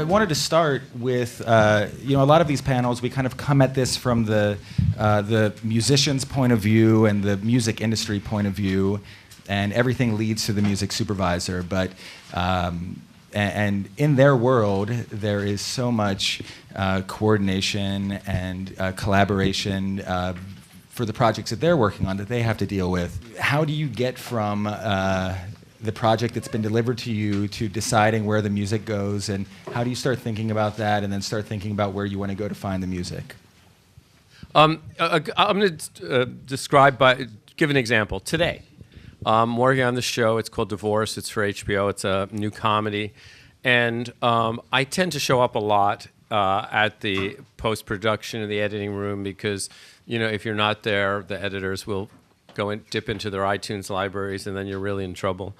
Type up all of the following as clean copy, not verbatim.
I wanted to start with, a lot of these panels, we kind of come at this from the musician's point of view and the music industry point of view, and everything leads to the music supervisor. But and in their world, there is so much coordination and collaboration for the projects that they're working on that they have to deal with. How do you get from the project that's been delivered to you to deciding where the music goes, and how do you start thinking about that and then start thinking about where you want to go to find the music? I'm going to give an example. Today, I'm working on the show. It's called Divorce. It's for HBO. It's a new comedy. And I tend to show up a lot at the post-production in the editing room because, if you're not there, the editors will go and dip into their iTunes libraries, and then you're really in trouble.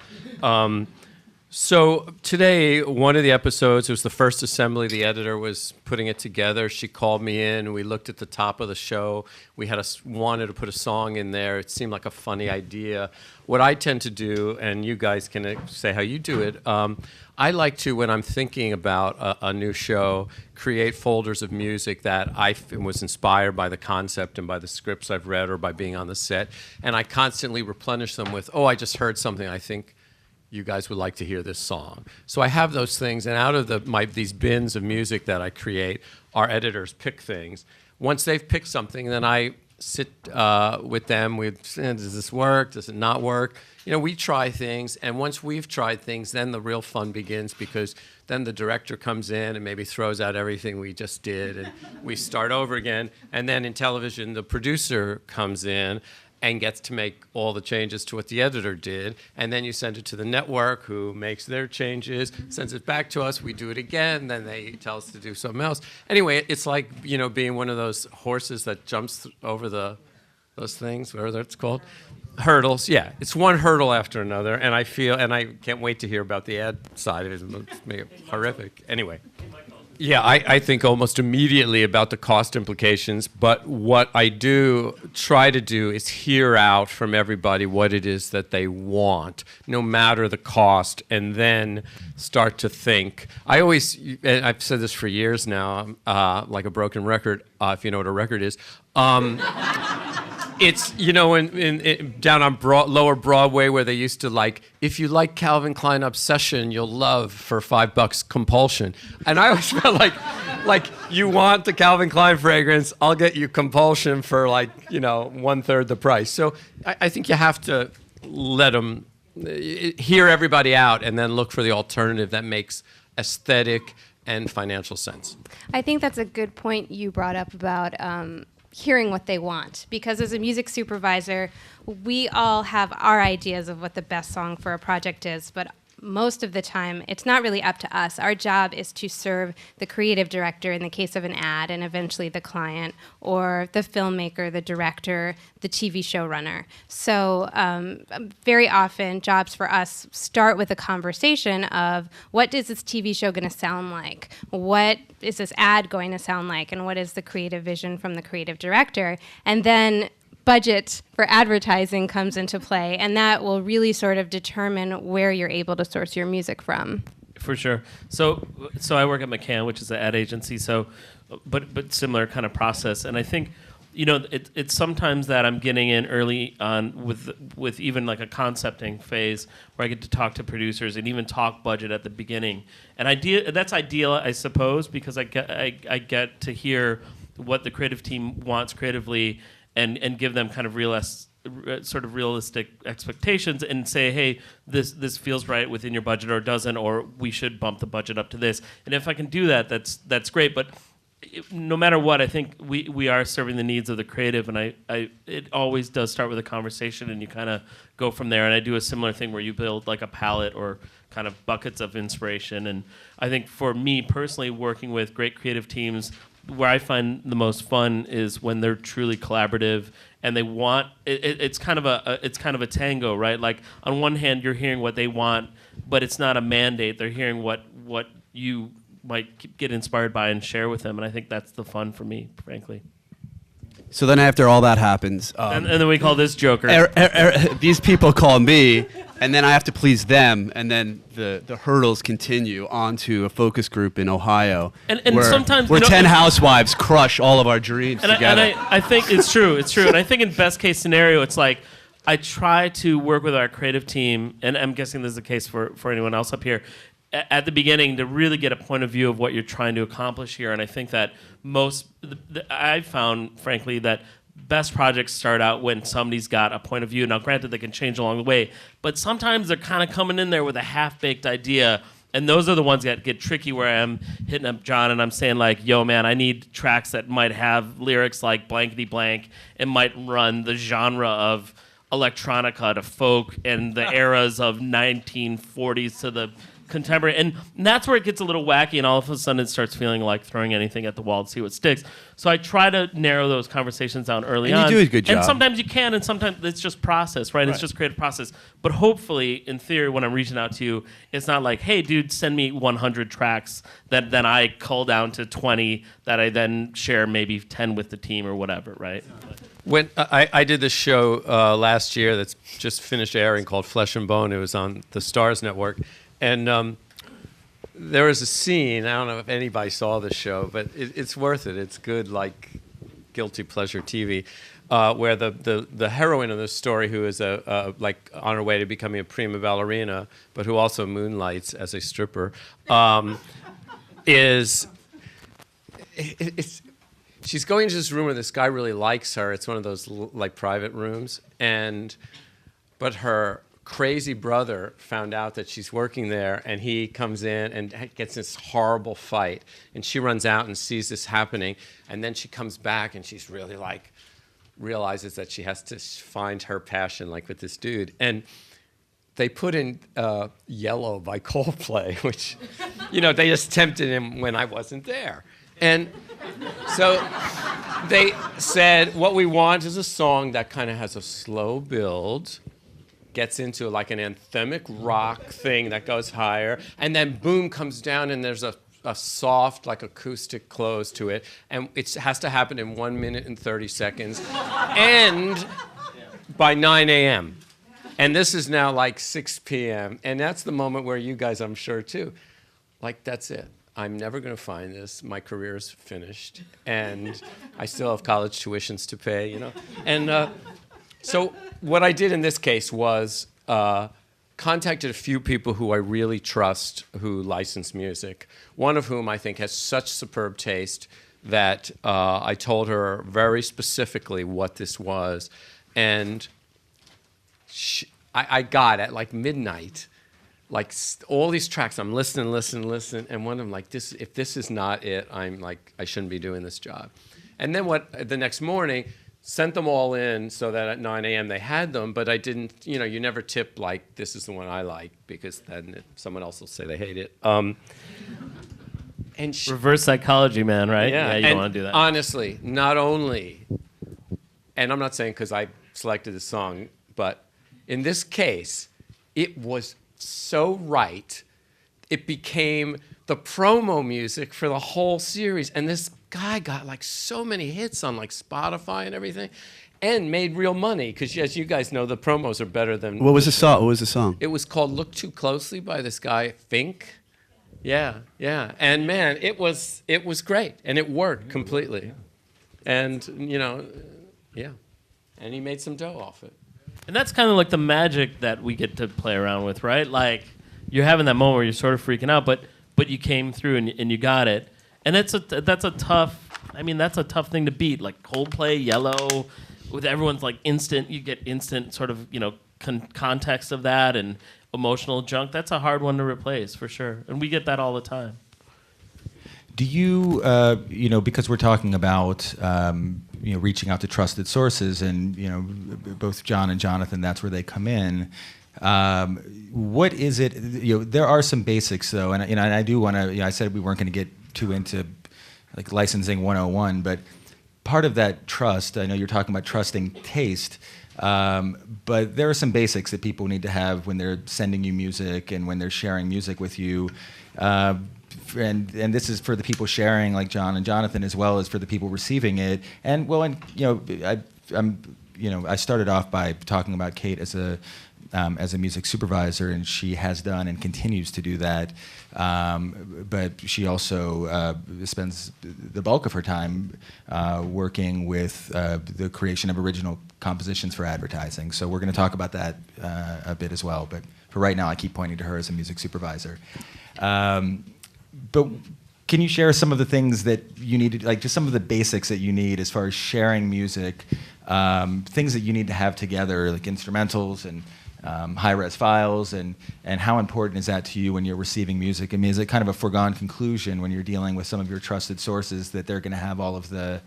So today, one of the episodes, it was the first assembly. The editor was putting it together. She called me in. We looked at the top of the show. We wanted to put a song in there. It seemed like a funny idea. What I tend to do, and you guys can say how you do it, I like to, when I'm thinking about a new show, create folders of music that I was inspired by the concept and by the scripts I've read or by being on the set. And I constantly replenish them with, I just heard something. I think you guys would like to hear this song. So I have those things, and out of these bins of music that I create, our editors pick things. Once they've picked something, then I sit with them. Does this work? Does it not work? We try things, and once we've tried things, then the real fun begins, because then the director comes in and maybe throws out everything we just did, and we start over again. And then in television, the producer comes in and gets to make all the changes to what the editor did, and then you send it to the network, who makes their changes, sends it back to us, we do it again, then they tell us to do something else. Anyway, it's like, being one of those horses that jumps over those things, whatever that's called. Hurdles, yeah. It's one hurdle after another, and I can't wait to hear about the ad side of it. It's make it horrific. Anyway. Yeah, I think almost immediately about the cost implications, but what I try to do is hear out from everybody what it is that they want, no matter the cost, and then start to think. And I've said this for years now, like a broken record, if you know what a record is. It's, down on lower Broadway, where they used to if you like Calvin Klein Obsession, you'll love for $5 Compulsion. And I always felt like you want the Calvin Klein fragrance, I'll get you Compulsion for 1/3 the price. So I think you have to let them hear everybody out and then look for the alternative that makes aesthetic and financial sense. I think that's a good point you brought up about hearing what they want, because as a music supervisor, we all have our ideas of what the best song for a project is, but most of the time, it's not really up to us. Our job is to serve the creative director in the case of an ad, and eventually the client, or the filmmaker, the director, the TV showrunner. So very often, jobs for us start with a conversation of, what is this TV show going to sound like? What is this ad going to sound like? And what is the creative vision from the creative director? And then budget for advertising comes into play, and that will really sort of determine where you're able to source your music from. For sure. So I work at McCann, which is an ad agency. So, but similar kind of process. And I think, it's sometimes that I'm getting in early on with even like a concepting phase where I get to talk to producers and even talk budget at the beginning. And that's ideal, I suppose, because I get to hear what the creative team wants creatively, and give them kind of sort of realistic expectations, and say, hey, this feels right within your budget, or it doesn't, or we should bump the budget up to this. And if I can do that, that's great. But no matter what, I think we are serving the needs of the creative, and it always does start with a conversation, and you kind of go from there. And I do a similar thing where you build like a palette or kind of buckets of inspiration. And I think for me personally, working with great creative teams, where I find the most fun is when they're truly collaborative and they want it's kind of a tango, right? Like on one hand you're hearing what they want, but it's not a mandate. They're hearing what you might get inspired by and share with them, and I think that's the fun for me, frankly. So then after all that happens, and then we call this Joker. These people call me and then I have to please them, and then the hurdles continue onto a focus group in Ohio, And where, sometimes, where you know, 10 housewives crush all of our dreams And together. I think it's true. It's true. And I think in best case scenario, it's like I try to work with our creative team, and I'm guessing this is the case for anyone else up here, at the beginning to really get a point of view of what you're trying to accomplish here. And I think that I've found, frankly, that best projects start out when somebody's got a point of view. Now, granted, they can change along the way, but sometimes they're kind of coming in there with a half-baked idea. And those are the ones that get tricky, where I'm hitting up John and I'm saying, like, yo, man, I need tracks that might have lyrics like blankety blank and might run the genre of electronica to folk and the eras of 1940s to the contemporary. And that's where it gets a little wacky, and all of a sudden it starts feeling like throwing anything at the wall to see what sticks. So I try to narrow those conversations down early on. And you do a good job. And sometimes you can, and sometimes it's just process, right? It's just creative process. But hopefully, in theory, when I'm reaching out to you, it's not like, hey, dude, send me 100 tracks that then I cull down to 20 that I then share maybe 10 with the team or whatever, right? When I did this show last year that's just finished airing called Flesh and Bone. It was on the Stars Network. And there was a scene, I don't know if anybody saw this show, but it's worth it. It's good, like guilty pleasure TV, where the heroine of this story, who is like on her way to becoming a prima ballerina, but who also moonlights as a stripper, she's going to this room where this guy really likes her. It's one of those like private rooms, but her crazy brother found out that she's working there, and he comes in and gets this horrible fight, and she runs out and sees this happening, and then she comes back and she's really like realizes that she has to find her passion, like with this dude. And they put in Yellow by Coldplay, which, they just tempted him when I wasn't there. And so they said, what we want is a song that kind of has a slow build, gets into like an anthemic rock thing that goes higher, and then boom, comes down, and there's a soft, like acoustic close to it, and it has to happen in 1 minute and 30 seconds, and by 9 a.m. And this is now like 6 p.m., and that's the moment where you guys, I'm sure too, like, that's it. I'm never going to find this. My career is finished, and I still have college tuitions to pay, And so what I did in this case was contacted a few people who I really trust who license music, one of whom I think has such superb taste that I told her very specifically what this was. And I got at like midnight, like all these tracks, I'm listening, and one of them like, if this is not it, I'm like, I shouldn't be doing this job. And then the next morning, sent them all in so that at 9 a.m. they had them, but I didn't, you never tip like, this is the one I like, because then someone else will say they hate it. And reverse psychology, man, right? Yeah, you don't want to do that. Honestly, not only, and I'm not saying because I selected the song, but in this case, it was so right, it became the promo music for the whole series, and this guy got like so many hits on like Spotify and everything, and made real money, because as you guys know, the promos are better than... What was the song? It was called Look Too Closely by this guy, Fink. Yeah. And man, it was great, and it worked completely. And, yeah. And he made some dough off it. And that's kind of like the magic that we get to play around with, right? Like, you're having that moment where you're sort of freaking out, but you came through and you got it. And that's a tough thing to beat. Like Coldplay, Yellow, with everyone's like instant, you get instant sort of, context of that and emotional junk. That's a hard one to replace for sure. And we get that all the time. Do you, because we're talking about, reaching out to trusted sources, and, both John and Jonathan, that's where they come in. What is it, there are some basics though, and I do want to, I said we weren't going to get too into like licensing 101, but part of that trust, I know you're talking about trusting taste, but there are some basics that people need to have when they're sending you music and when they're sharing music with you. And this is for the people sharing, like John and Jonathan, as well as for the people receiving it. And I started off by talking about Kate as a as a music supervisor, and she has done and continues to do that. But she also spends the bulk of her time working with the creation of original compositions for advertising. So we're going to talk about that a bit as well. But for right now, I keep pointing to her as a music supervisor. But can you share some of the things that you need, like just some of the basics that you need as far as sharing music, things that you need to have together, like instrumentals and high-res files, and how important is that to you when you're receiving music? I mean, is it kind of a foregone conclusion when you're dealing with some of your trusted sources that they're going to have all of the,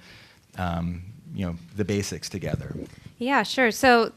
the basics together? Yeah, sure. So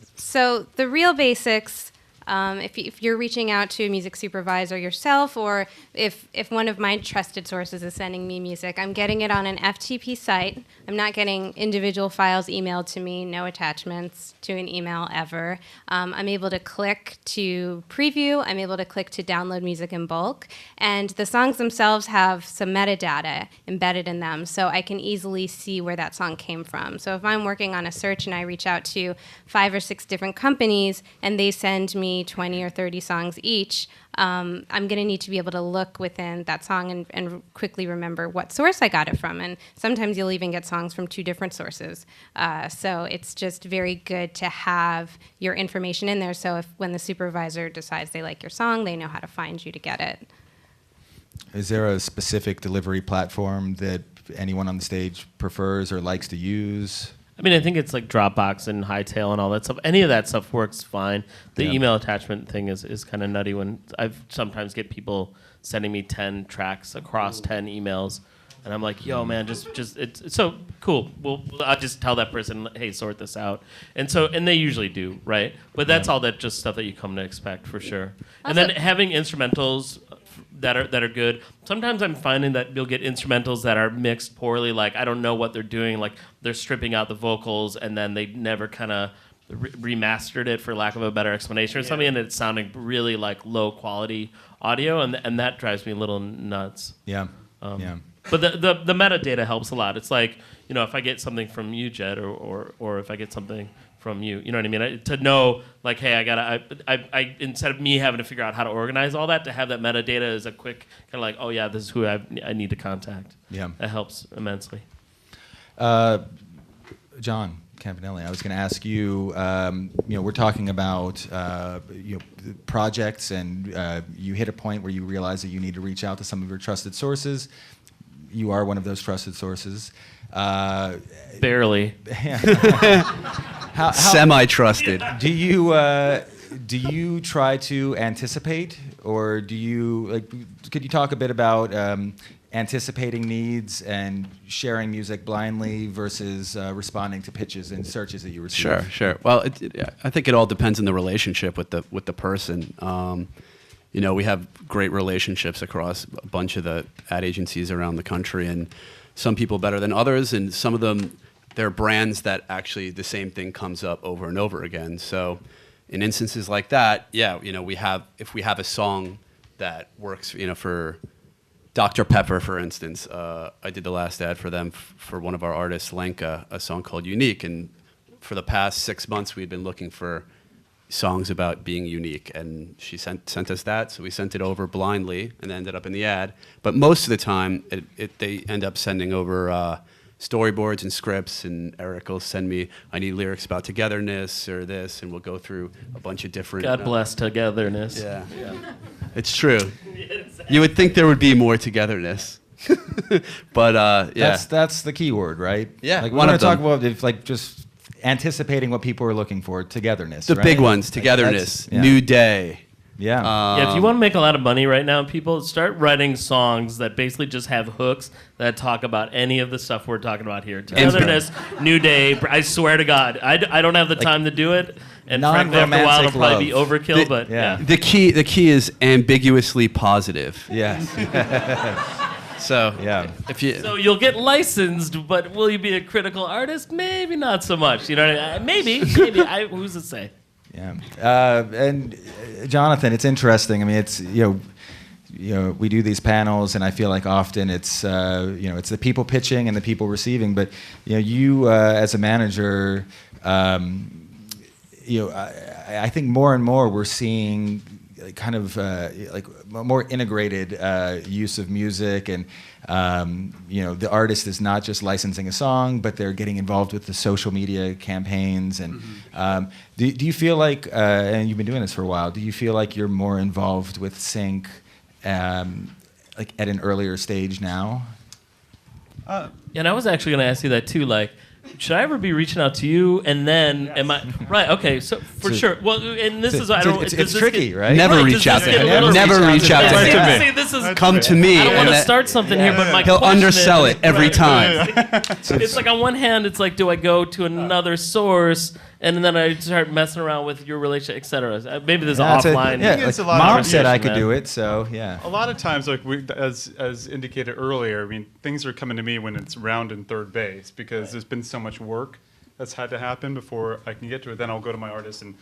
the real basics, if you're reaching out to a music supervisor yourself, or if one of my trusted sources is sending me music, I'm getting it on an FTP site. I'm not getting individual files emailed to me, no attachments to an email ever. I'm able to click to preview. I'm able to click to download music in bulk. And the songs themselves have some metadata embedded in them, so I can easily see where that song came from. So if I'm working on a search and I reach out to 5 or 6 different companies and they send me 20 or 30 songs each, I'm going to need to be able to look within that song and quickly remember what source I got it from. And sometimes you'll even get songs from 2 different sources. So it's just very good to have your information in there, so when the supervisor decides they like your song, they know how to find you to get it. Is there a specific delivery platform that anyone on the stage prefers or likes to use? I mean, I think it's like Dropbox and Hightail and all that stuff. Any of that stuff works fine. The Yeah. email attachment thing is kind of nutty when I've sometimes get people sending me 10 tracks across 10 emails. And I'm like, yo, man, just it's so cool. Well, I'll just tell that person, hey, sort this out. And they usually do, right? But that's all that just stuff that you come to expect for sure. And then having instrumentals that are good. Sometimes I'm finding that you'll get instrumentals that are mixed poorly. Like, I don't know what they're doing. Like, they're stripping out the vocals and then they never kind of remastered it, for lack of a better explanation, or something, and it's sounding really like low quality audio, and that drives me a little nuts. Yeah. But the metadata helps a lot. It's like, if I get something from you, Jed, or if I get something from you, you know what I mean? To know, like, hey, I instead of me having to figure out how to organize all that, to have that metadata as a quick kind of like, oh yeah, this is who I need to contact. Yeah, that helps immensely. John Campanelli, I was going to ask you. We're talking about projects, and you hit a point where you realize that you need to reach out to some of your trusted sources. You are one of those trusted sources. Barely. How Semi-trusted. do you try to anticipate, or do you could you talk a bit about anticipating needs and sharing music blindly versus responding to pitches and searches that you receive? Sure. Well, I think it all depends on the relationship with the person. We have great relationships across a bunch of the ad agencies around the country, and some people better than others, and some of them, they're brands that actually the same thing comes up over and over again. So in instances like that, if we have a song that works, for Dr. Pepper, for instance, I did the last ad for them for one of our artists, Lenka, a song called Unique, and for the past 6 months we'd been looking for songs about being unique, and she sent us that, so we sent it over blindly and ended up in the ad. But most of the time they end up sending over storyboards and scripts, and Eric will send me, I need lyrics about togetherness or this, and we'll go through a bunch of different... God bless togetherness. Yeah. It's true. You would think there would be more togetherness. But That's the key word, right? Yeah, we one want of to talk them. about just anticipating what people are looking for, togetherness. The right? big ones, togetherness, Yeah. New Day. Yeah. If you want to make a lot of money right now, people start writing songs that basically just have hooks that talk about any of the stuff we're talking about here. Togetherness, New Day. I swear to God, I don't have the time to do it. And frankly, after a while, it'll probably be overkill. But yeah. The key is ambiguously positive. Yes. So Yeah. So you'll get licensed, but will you be a critical artist? Maybe not so much. You know what I mean? Maybe. Who's to say? Yeah. And Jonathan, it's interesting. I mean, it's we do these panels, and I feel like often it's it's the people pitching and the people receiving. But you as a manager, I think more and more we're seeing kind of like more integrated use of music, and the artist is not just licensing a song, but they're getting involved with the social media campaigns. And do you feel like, and you've been doing this for a while, do you feel like you're more involved with sync like at an earlier stage now? And I was actually going to ask you that too. Like, should I ever be reaching out to you? And then am I right? Okay, so for sure. Well, and this is I don't. It's tricky, right? Never reach out to him. Never reach out to him. See, this is Come to me. I don't want and to start something here, but my he'll question undersell is, it every time. It's like on one hand, it's like, do I go to another source, and then I start messing around with your relationship, etc. Maybe there's an offline. Like Mom said I could do it, so yeah. A lot of times, like as indicated earlier, I mean, things are coming to me when it's round and third base because there's been so much work that's had to happen before I can get to it. Then I'll go to my artist and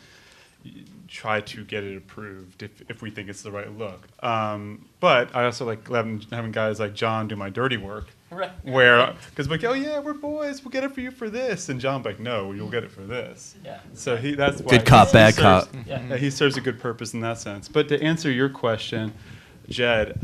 try to get it approved if we think it's the right look. But I also like having guys like John do my dirty work. Right. Where, because like, oh yeah, we're boys, we'll get it for you for this, and John's like, no, you'll get it for this. Yeah. So that's why Good cop, bad cop. Yeah, he serves a good purpose in that sense. But to answer your question, Jed,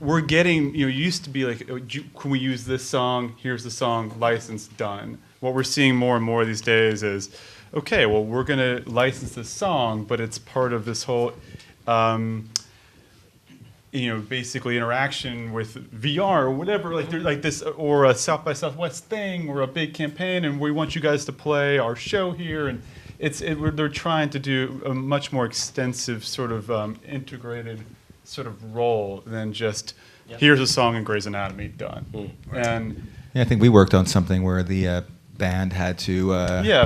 we're getting, used to be like, can we use this song? Here's the song, license, done. What we're seeing more and more these days is, okay, well, we're going to license this song, but it's part of this whole, basically interaction with VR or whatever, like this, or a South by Southwest thing, or a big campaign, and we want you guys to play our show here, and they're trying to do a much more extensive sort of integrated sort of role than just here's a song in Grey's Anatomy, done. And yeah, I think we worked on something where the band had to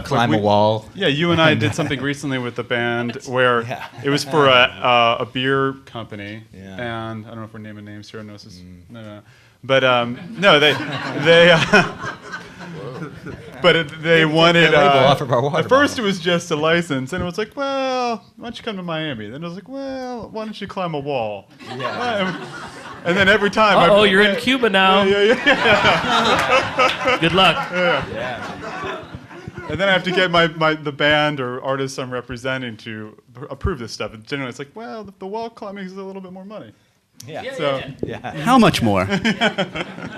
climb a wall. Yeah, you and I did something recently with the band where it was for a beer company, and I don't know if we're naming names here. No. But no, they but they wanted. At first, it was just a license, and it was like, well, why don't you come to Miami? Then it was like, well, why don't you climb a wall? Yeah. And then every time. You're in Cuba now. Yeah. Good luck. Yeah. And then I have to get the band or artists I'm representing to approve this stuff. And generally, it's like, well, the wall climbing is a little bit more money. Yeah. How much more?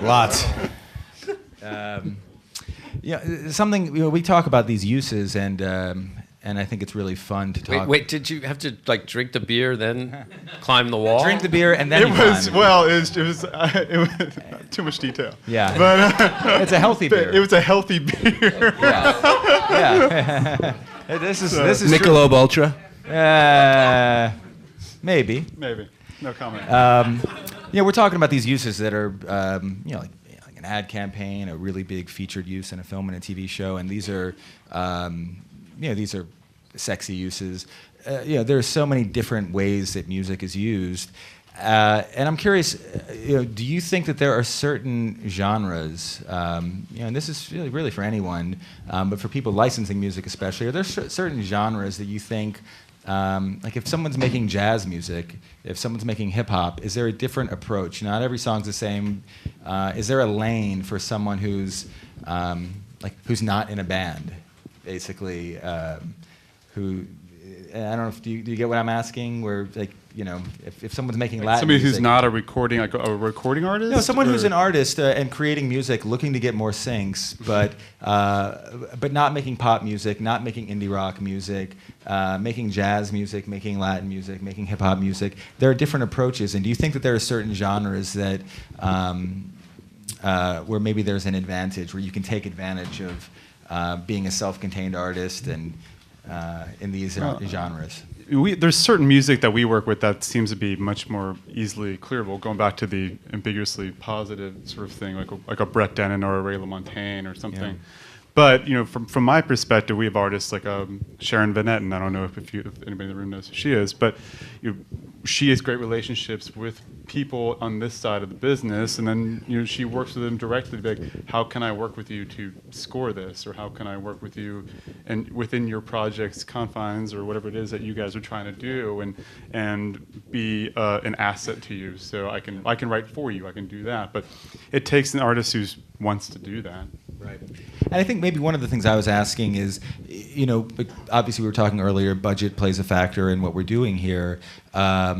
Lots. Something we talk about these uses, and I think it's really fun to talk. Wait, did you have to like drink the beer then climb the wall? Drink the beer and then it was too much detail. Yeah, but it's a healthy beer. It was a healthy beer. Yeah. This is Michelob Ultra. Maybe. No comment. We're talking about these uses that are like an ad campaign, a really big featured use in a film and a TV show, and these are these are sexy uses. There's so many different ways that music is used, and I'm curious. Do you think that there are certain genres, and this is really for anyone, but for people licensing music especially, are there certain genres that you think, like if someone's making jazz music, if someone's making hip hop, is there a different approach? Not every song's the same. Is there a lane for someone who's not in a band, basically? Who I don't know if do you get what I'm asking? Where if someone's making Latin somebody music, who's not a recording artist. No, someone who's an artist and creating music, looking to get more syncs, but not making pop music, not making indie rock music, making jazz music, making Latin music, making hip hop music. There are different approaches, and do you think that there are certain genres that where maybe there's an advantage, where you can take advantage of being a self-contained artist and in these genres? There's certain music that we work with that seems to be much more easily clearable, going back to the ambiguously positive sort of thing, like a Brett Dennen or a Ray LaMontagne or something. Yeah. But from my perspective, we have artists like Sharon Van Etten. I don't know if anybody in the room knows who she is, but she has great relationships with people on this side of the business, and then she works with them directly to be like, how can I work with you to score this, or how can I work with you and within your project's confines, or whatever it is that you guys are trying to do, and be an asset to you. So I can write for you, I can do that, but it takes an artist who wants to do that. Right. And I think maybe one of the things I was asking is, but obviously we were talking earlier, budget plays a factor in what we're doing here. Are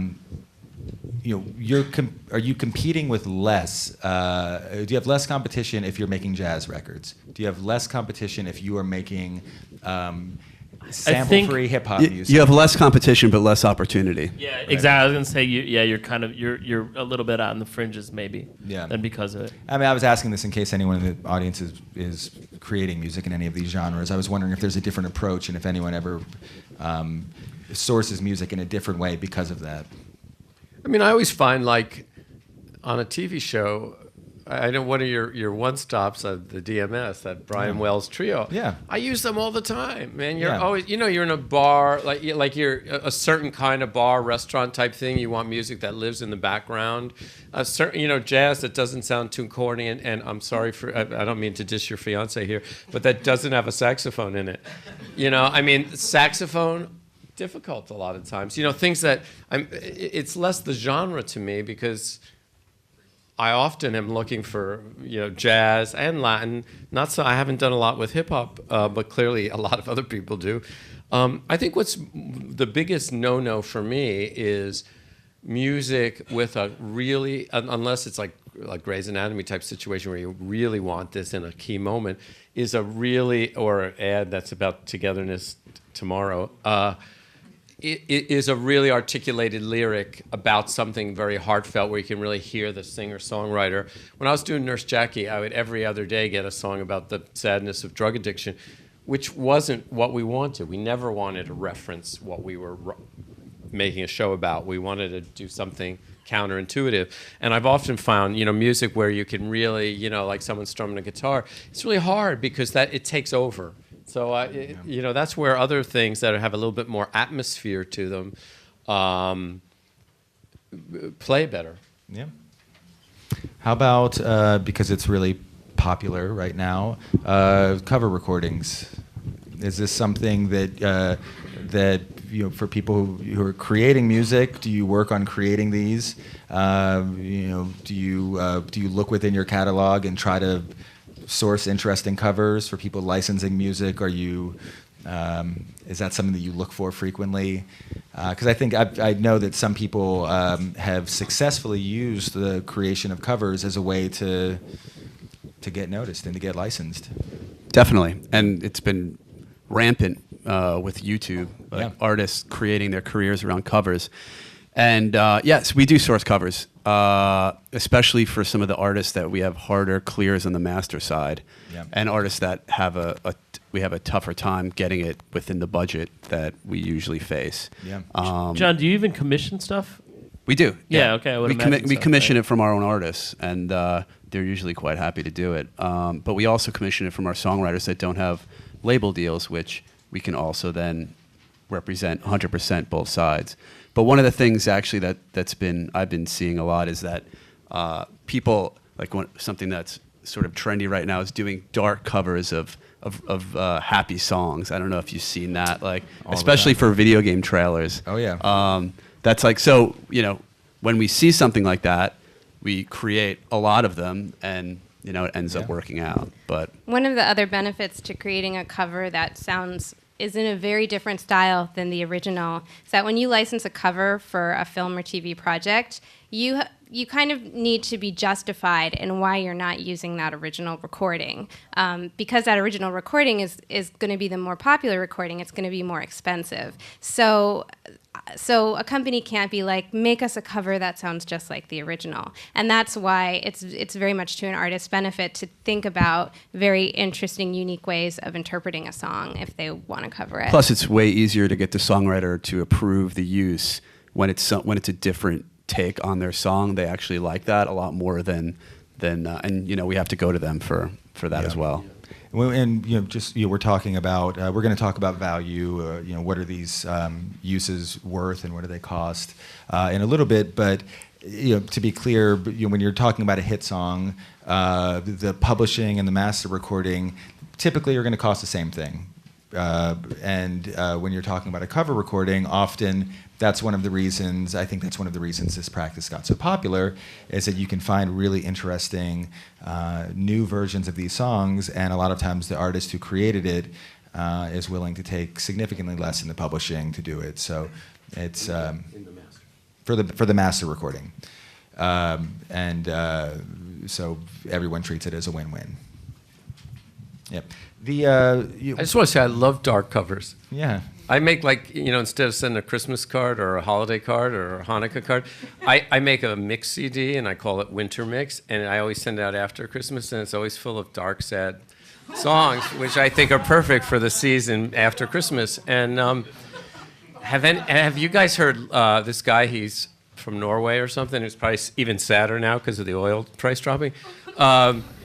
you competing with less? Do you have less competition if you're making jazz records? Do you have less competition if you are making sample-free hip hop music? You have less competition, but less opportunity. Yeah, exactly. I was gonna say, you're a little bit on the fringes, maybe. Yeah. Than because of it. I mean, I was asking this in case anyone in the audience is creating music in any of these genres. I was wondering if there's a different approach and if anyone ever sources music in a different way because of that. I mean, I always find, like, on a TV show, I know one of your one-stops, the DMS, that Brian Wells trio. Yeah. I use them all the time, man. You're Yeah. always, you're in a bar, like you're a certain kind of bar, restaurant type thing. You want music that lives in the background. A certain, jazz that doesn't sound too corny. And I'm sorry I don't mean to diss your fiance here, but that doesn't have a saxophone in it. I mean, saxophone, difficult a lot of times. Things that it's less the genre to me because I often am looking for jazz and Latin. Not so I haven't done a lot with hip hop, but clearly a lot of other people do. I think what's the biggest no-no for me is music with a really, unless it's like Grey's Anatomy type situation where you really want this in a key moment, is a really, or an ad that's about togetherness tomorrow. It is a really articulated lyric about something very heartfelt where you can really hear the singer-songwriter. When I was doing Nurse Jackie, I would every other day get a song about the sadness of drug addiction, which wasn't what we wanted. We never wanted to reference what we were making a show about. We wanted to do something counterintuitive. And I've often found, music where you can really, like someone strumming a guitar, it's really hard because it takes over. So, that's where other things that have a little bit more atmosphere to them play better. Yeah. How about, because it's really popular right now, cover recordings? Is this something that for people who are creating music, do you work on creating these? Do you look within your catalog and try to source interesting covers for people licensing music? Are you is that something that you look for frequently? Because I think I know that some people have successfully used the creation of covers as a way to get noticed and to get licensed. Definitely, and it's been rampant with YouTube, artists creating their careers around covers. And yes, we do source covers, especially for some of the artists that we have harder clears on the master side, and artists that have we have a tougher time getting it within the budget that we usually face. Yeah. John, do you even commission stuff? We do. Yeah. Okay. I would imagine we so, commission it from our own artists, and they're usually quite happy to do it. But we also commission it from our songwriters that don't have label deals, which we can also then represent 100% both sides. But one of the things actually I've been seeing a lot is that people something that's sort of trendy right now is doing dark covers of happy songs. I don't know if you've seen that, especially for video game trailers. Oh yeah. That's when we see something like that, we create a lot of them, and it ends up working out. But one of the other benefits to creating a cover that is in a very different style than the original is that when you license a cover for a film or TV project, you kind of need to be justified in why you're not using that original recording. Because that original recording is going to be the more popular recording, it's going to be more expensive. So a company can't be like, make us a cover that sounds just like the original. And that's why it's very much to an artist's benefit to think about very interesting, unique ways of interpreting a song if they want to cover it. Plus, it's way easier to get the songwriter to approve the use when it's a different take on their song. They actually like that a lot more than we have to go to them for that as well. And we're talking about we're going to talk about value. What are these uses worth and what do they cost in a little bit. But to be clear, when you're talking about a hit song, the publishing and the master recording typically are going to cost the same thing. And when you're talking about a cover recording, often that's one of the reasons, I think that's one of the reasons this practice got so popular, is that you can find really interesting new versions of these songs, and a lot of times the artist who created it is willing to take significantly less in the publishing to do it. So it's for the master recording, and so everyone treats it as a win-win. Yep. I just want to say I love dark covers. Yeah. I make instead of sending a Christmas card or a holiday card or a Hanukkah card, I make a mix CD and I call it Winter Mix, and I always send it out after Christmas, and it's always full of dark, sad songs, which I think are perfect for the season after Christmas. And have you guys heard this guy? He's from Norway or something. Who's probably even sadder now because of the oil price dropping.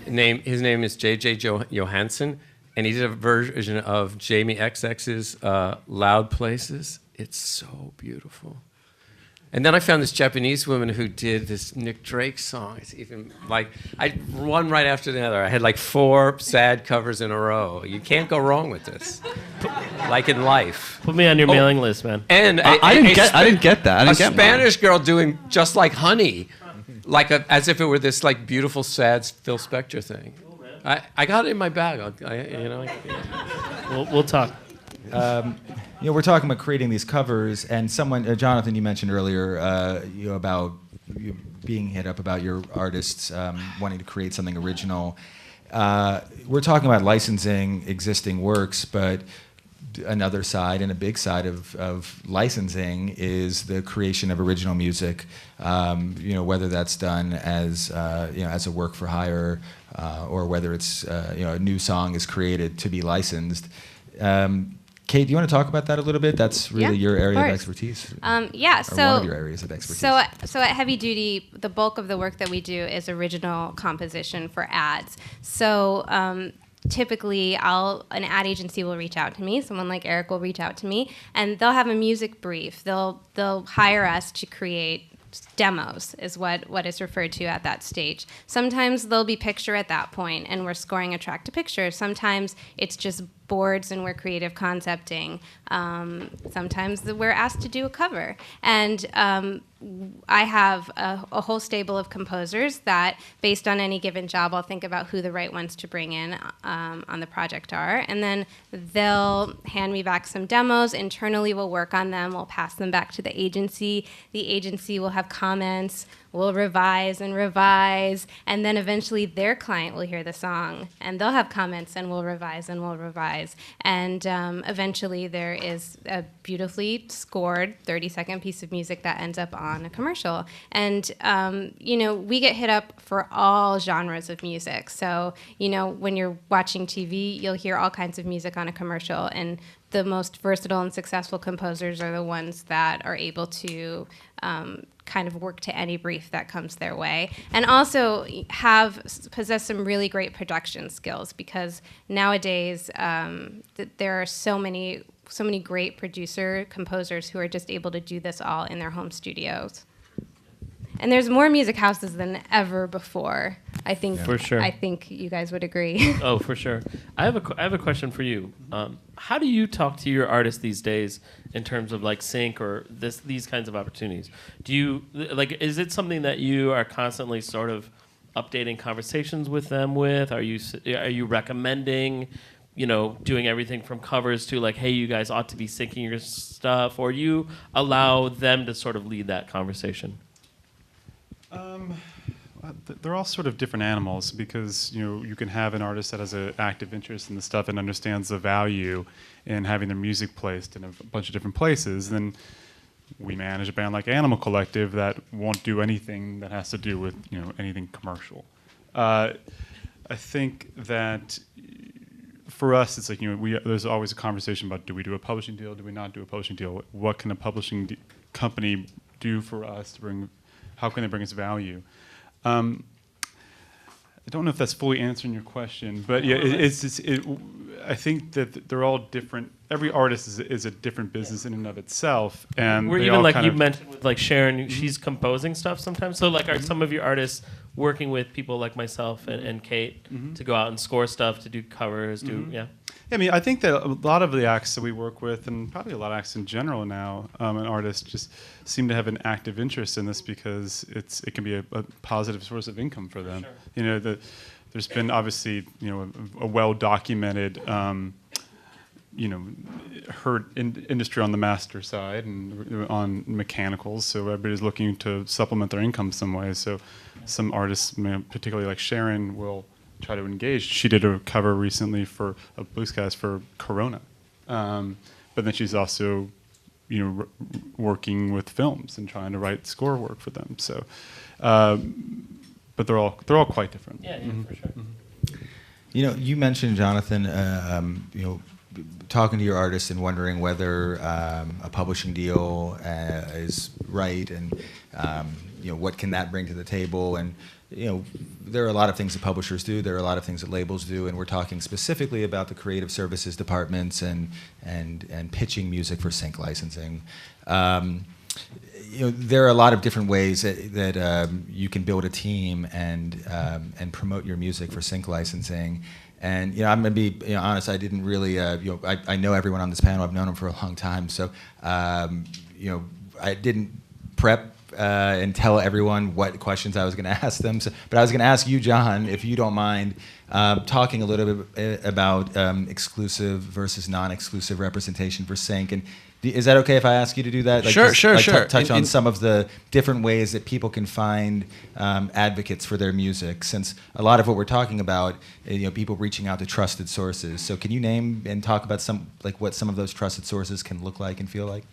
His name is J.J. Johansson. And he did a version of Jamie XX's Loud Places. It's so beautiful. And then I found this Japanese woman who did this Nick Drake song. It's even one right after the other. I had 4 sad covers in a row. You can't go wrong with this. Like in life. Put me on your mailing list, man. And I didn't get that. A Spanish girl doing Just Like Honey, as if it were this beautiful sad Phil Spector thing. I got it in my bag. We'll talk. We're talking about creating these covers, and someone, Jonathan, you mentioned earlier, about you being hit up about your artists wanting to create something original. We're talking about licensing existing works, but another side and a big side of licensing is the creation of original music. Whether that's done as a work for hire, or whether it's a new song is created to be licensed. Kate, do you want to talk about that a little bit? That's really your area of expertise. So one of your areas of expertise. So at Heavy Duty, the bulk of the work that we do is original composition for ads. So typically, an ad agency will reach out to me. Someone like Eric will reach out to me, and they'll have a music brief. They'll hire us to create demos, is what is referred to at that stage. Sometimes there'll be picture at that point, and we're scoring a track to picture. Sometimes it's just boards and we're creative concepting. Sometimes we're asked to do a cover. And I have a whole stable of composers that, based on any given job, I'll think about who the right ones to bring in on the project are. And then they'll hand me back some demos. Internally, we'll work on them. We'll pass them back to the agency. The agency will have comments. We'll revise, and then eventually their client will hear the song, and they'll have comments, and we'll revise. And eventually there is a beautifully scored 30-second piece of music that ends up on a commercial. And, we get hit up for all genres of music. So, when you're watching TV, you'll hear all kinds of music on a commercial, and the most versatile and successful composers are the ones that are able to kind of work to any brief that comes their way, and also possess some really great production skills, because nowadays there are so many great composers who are just able to do this all in their home studios. And there's more music houses than ever before. I think. For sure. I think you guys would agree. Oh, for sure. I have a question for you. How do you talk to your artists these days in terms of sync or these kinds of opportunities? Do you is it something that you are constantly sort of updating conversations with them with? Are you recommending, doing everything from covers to hey, you guys ought to be syncing your stuff, or you allow them to sort of lead that conversation? They're all sort of different animals, because you can have an artist that has an active interest in the stuff and understands the value in having their music placed in a bunch of different places. Then we manage a band like Animal Collective that won't do anything that has to do with anything commercial. I think that for us, it's there's always a conversation about, do we do a publishing deal? Do we not do a publishing deal? What can a publishing company do for us to bring? How can they bring us value? I don't know if that's fully answering your question, but yeah, I think that they're all different. Every artist is a different business in and of itself, and we're even you mentioned with Sharon, she's composing stuff sometimes. So are some of your artists working with people like myself and Kate to go out and score stuff, to do covers, yeah? I mean, I think that a lot of the acts that we work with, and probably a lot of acts in general now, and artists just seem to have an active interest in this, because it can be a positive source of income for them. Sure. There's been obviously a well-documented her industry on the master side and on mechanicals, so everybody's looking to supplement their income some way. So some artists, particularly like Sharon, will try to engage. She did a cover recently for a Bluescast for Corona, but then she's also working with films and trying to write score work for them. So, but they're all quite different. Yeah, for sure. You mentioned, Jonathan, talking to your artists and wondering whether a publishing deal is right, and what can that bring to the table. And there are a lot of things that publishers do. There are a lot of things that labels do, and we're talking specifically about the creative services departments and pitching music for sync licensing. There are a lot of different ways that you can build a team and promote your music for sync licensing. And I'm gonna be honest. I didn't really. I know everyone on this panel. I've known them for a long time. So I didn't prep and tell everyone what questions I was going to ask them. But I was going to ask you, John, if you don't mind, talking a little bit about exclusive versus non-exclusive representation for sync. And is that okay if I ask you to do that? Sure. Touch on some of the different ways that people can find advocates for their music, since a lot of what we're talking about, people reaching out to trusted sources. So can you name and talk about what some of those trusted sources can look like and feel like?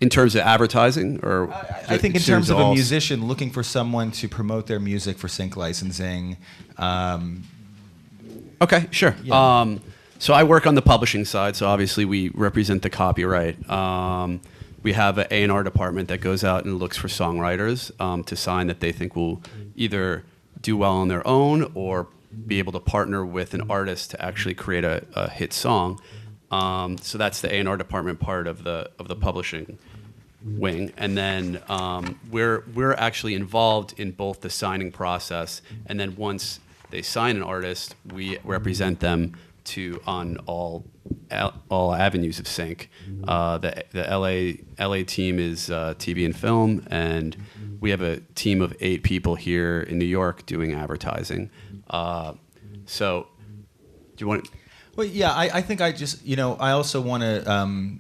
In terms of advertising, or I think in terms of a musician looking for someone to promote their music for sync licensing. Okay, sure. Yeah. So I work on the publishing side, so obviously we represent the copyright. We have an A&R department that goes out and looks for songwriters to sign that they think will either do well on their own or be able to partner with an artist to actually create a hit song. So that's the A&R department part of the publishing wing, and then we're actually involved in both the signing process, and then once they sign an artist, we represent them on all avenues of sync. The LA team is TV and film, and we have a team of 8 people here in New York doing advertising. So, do you want? Well, yeah, I think I just, I also want to,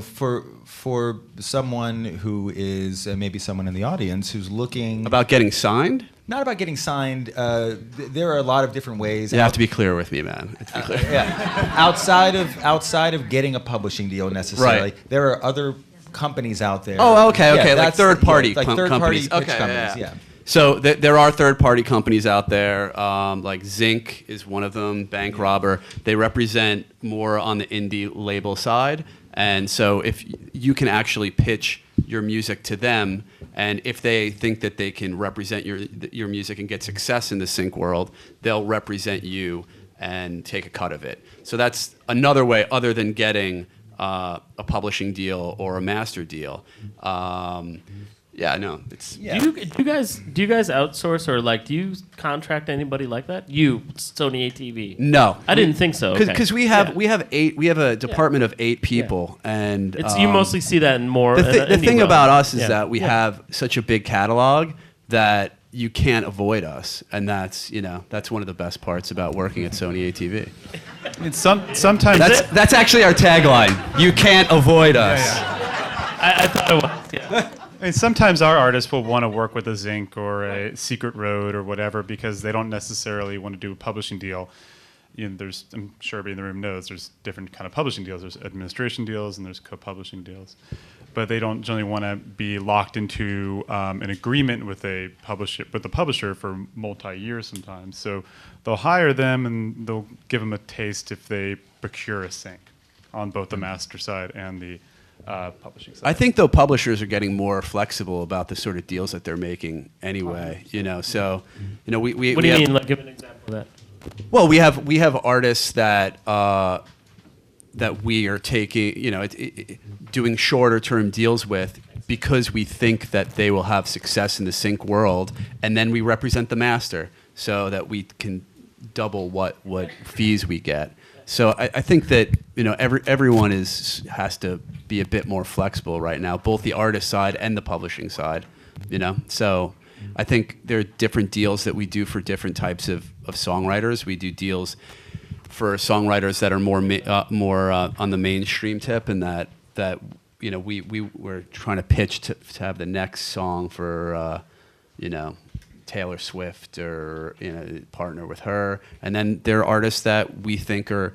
for someone who is maybe someone in the audience who's looking About getting signed? Not about getting signed. There are a lot of different ways. You have to be clear with me, man. To be clear. Yeah, outside of getting a publishing deal necessarily, Right. there are other companies out there. Oh, okay, Yeah, like third-party companies. Third-party pitch Okay, companies. yeah. Yeah. So there are third-party companies out there, like Zinc is one of them, Bank Robber. They represent more on the indie label side, and so if you can actually pitch your music to them, and if they think that they can represent your music and get success in the sync world, they'll represent you and take a cut of it. So that's another way other than getting a publishing deal or a master deal. Yeah, no, it's. Yeah. Do you guys outsource, or do you contract anybody like that? You, Sony ATV? No, I didn't think so. Because we have a department of 8 people, and It's you mostly see that in more. The thing about us is Yeah. that we have such a big catalog that you can't avoid us, and that's one of the best parts about working at Sony ATV. It's sometimes That's actually our tagline. You can't avoid us. I thought it was. Yeah. I mean, sometimes our artists will want to work with a Zinc or a Secret Road or whatever because they don't necessarily want to do a publishing deal. I'm sure everybody in the room knows there's different kind of publishing deals. There's administration deals and there's co-publishing deals, but they don't generally want to be locked into an agreement with the publisher for multi-years sometimes. So they'll hire them and they'll give them a taste if they procure a Sync on both the master side and the publishing side. I think though publishers are getting more flexible about the sort of deals that they're making anyway. So we What do you have, mean? Give an example of that. Well, we have artists that we are taking, doing shorter term deals with because we think that they will have success in the sync world, and then we represent the master so that we can double what fees we get. So I think that everyone has to be a bit more flexible right now, both the artist side and the publishing side. So I think there are different deals that we do for different types of songwriters. We do deals for songwriters that are more on the mainstream tip, and that we were trying to pitch to have the next song for Taylor Swift or partner with her, and then there are artists that we think are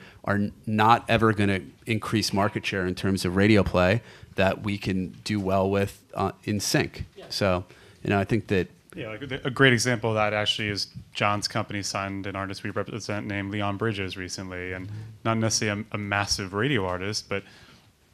not ever going to increase market share in terms of radio play that we can do well with in sync. Yeah. So I think that. Yeah, like a great example of that actually is John's company signed an artist we represent named Leon Bridges recently, and not necessarily a massive radio artist, but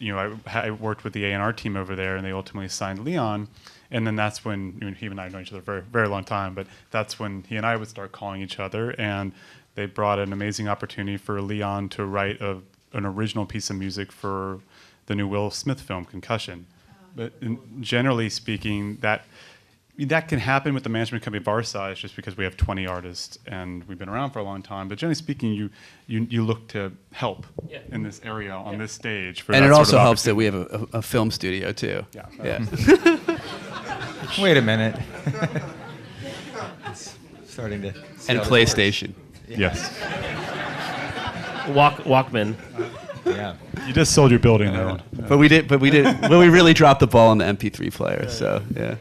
I worked with the A&R team over there, and they ultimately signed Leon, and then that's when he and I know each other for a very, very long time, but that's when he and I would start calling each other, and they brought an amazing opportunity for Leon to write an original piece of music for the new Will Smith film, Concussion. But generally speaking, that can happen with the management company of our size just because we have 20 artists and we've been around for a long time. But generally speaking, you look to help in this area on this stage. For and that it also sort of helps that we have a film studio too. Yeah. Wait a minute. It's starting to. And PlayStation. Yes. Walkman. Yeah. You just sold your building there. But we really dropped the ball on the MP3 player. So yeah.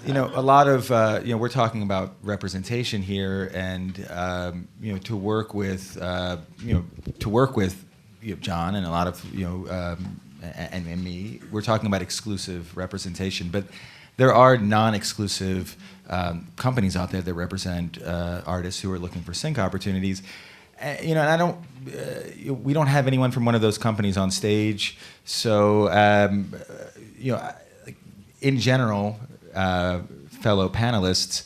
A lot of we're talking about representation here, and to work with John and a lot of and me, we're talking about exclusive representation, but there are non-exclusive companies out there that represent artists who are looking for sync opportunities. And I don't, we don't have anyone from one of those companies on stage, so in general. Fellow panelists,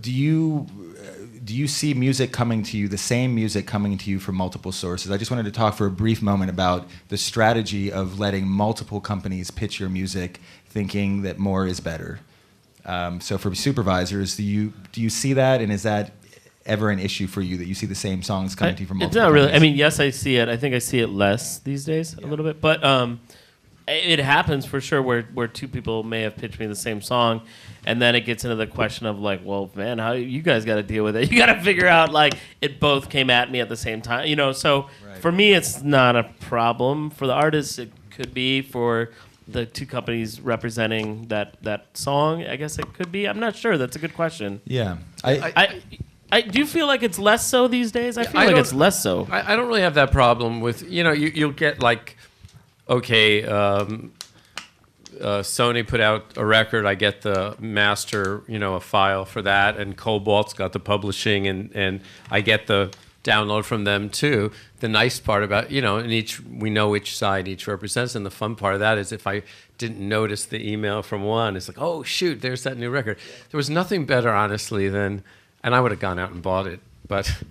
do you see music coming to you, the same music coming to you from multiple sources? I just wanted to talk for a brief moment about the strategy of letting multiple companies pitch your music, thinking that more is better. So for supervisors, do you see that, and is that ever an issue for you that you see the same songs coming to you from multiple It's not really. companies? I mean, yes, I see it. I think I see it less these days, a little bit, but. It happens for sure where two people may have pitched me the same song, and then it gets into the question of like, well, man, how you guys got to deal with it? You got to figure out like it both came at me at the same time, So Right. For me, it's not a problem. For the artists, it could be. For the two companies representing that song, I guess it could be. I'm not sure. That's a good question. Yeah. I do feel like it's less so these days. I feel I like don't- it's less so. I don't really have that problem with, you'll get like, okay, Sony put out a record, I get the master, a file for that, and Cobalt's got the publishing, and I get the download from them too. The nice part about, and we know which side each represents, and the fun part of that is if I didn't notice the email from one, it's like, oh shoot, there's that new record. There was nothing better, honestly, than, and I would have gone out and bought it, but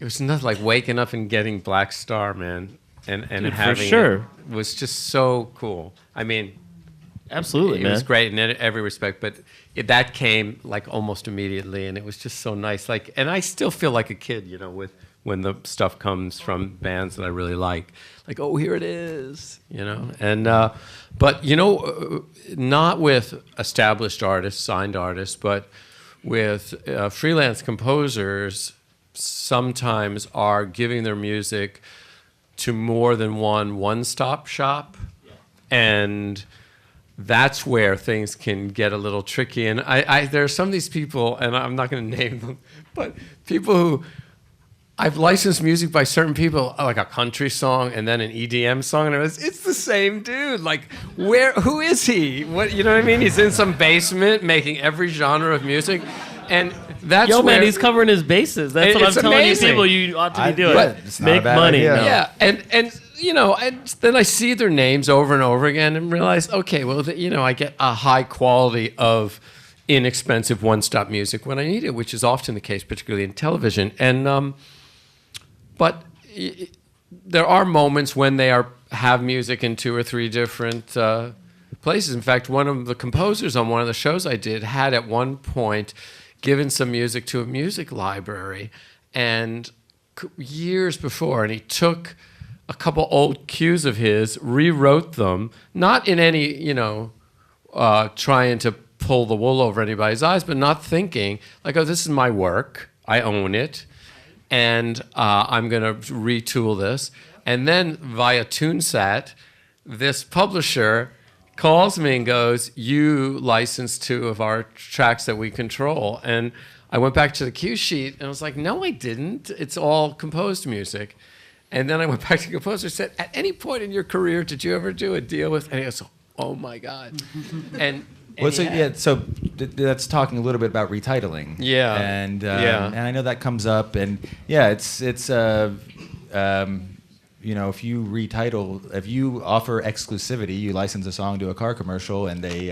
it was nothing like waking up and getting Black Star, man. And Dude, having for sure. it was just so cool. I mean, Absolutely, it man. was great in every respect, but that came like almost immediately, and it was just so nice. Like, and I still feel like a kid, with when the stuff comes from bands that I really like. Like, oh, here it is, And but not with established artists, signed artists, but with freelance composers. Sometimes are giving their music to more than one-stop shop, and that's where things can get a little tricky. And there are some of these people, and I'm not going to name them, but people who I've licensed music by certain people, like a country song and then an EDM song, and it's the same dude. Like, who is he? What, you know what I mean? He's in some basement making every genre of music, and that's Yo, where man, he's covering his bases. That's what I'm it's telling amazing. you people you ought to be doing. But it's not a Make bad money. idea. No. Yeah, and and then I see their names over and over again and realize, okay, well, I get a high quality of inexpensive one-stop music when I need it, which is often the case, particularly in television. And but there are moments when they have music in 2 or 3 different places. In fact, one of the composers on one of the shows I did had at one point given some music to a music library, and years before, and he took a couple old cues of his, rewrote them, not in any, trying to pull the wool over anybody's eyes, but not thinking, like, oh, this is my work, I own it, and I'm going to retool this. And then via TuneSat, this publisher calls me and goes, you licensed 2 of our tracks that we control. And I went back to the cue sheet and I was like, no, I didn't. It's all composed music. And then I went back to the composer and said, at any point in your career, did you ever do a deal with? And he goes, oh my God. And that's talking a little bit about retitling. Yeah. And I know that comes up, and it's if you retitle, if you offer exclusivity, you license a song to a car commercial, and they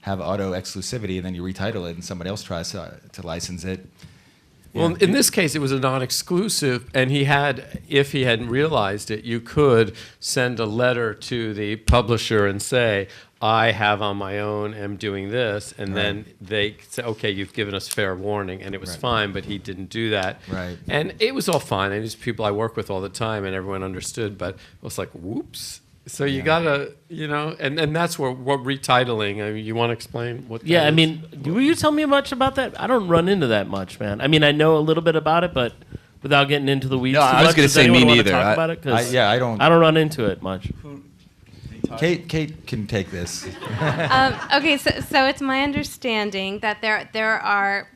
have auto exclusivity, and then you retitle it, and somebody else tries to license it. Well, in this case, it was a non-exclusive, and if he hadn't realized it, you could send a letter to the publisher and say, I have on my own, am doing this, and then they say, okay, you've given us fair warning, and it was fine, but he didn't do that. Right. And it was all fine, and these people I work with all the time, and everyone understood, but it was like, whoops. So you gotta, and that's what retitling. I mean, you want to explain what? Yeah, that I is? mean, will you tell me much about that? I don't run into that much, man. I mean, I know a little bit about it, but without getting into the weeds. No, too I was much, gonna does say anyone me wanna neither. Talk about it? 'Cause I don't. I don't run into it much. Kate can take this. Okay, so it's my understanding that there are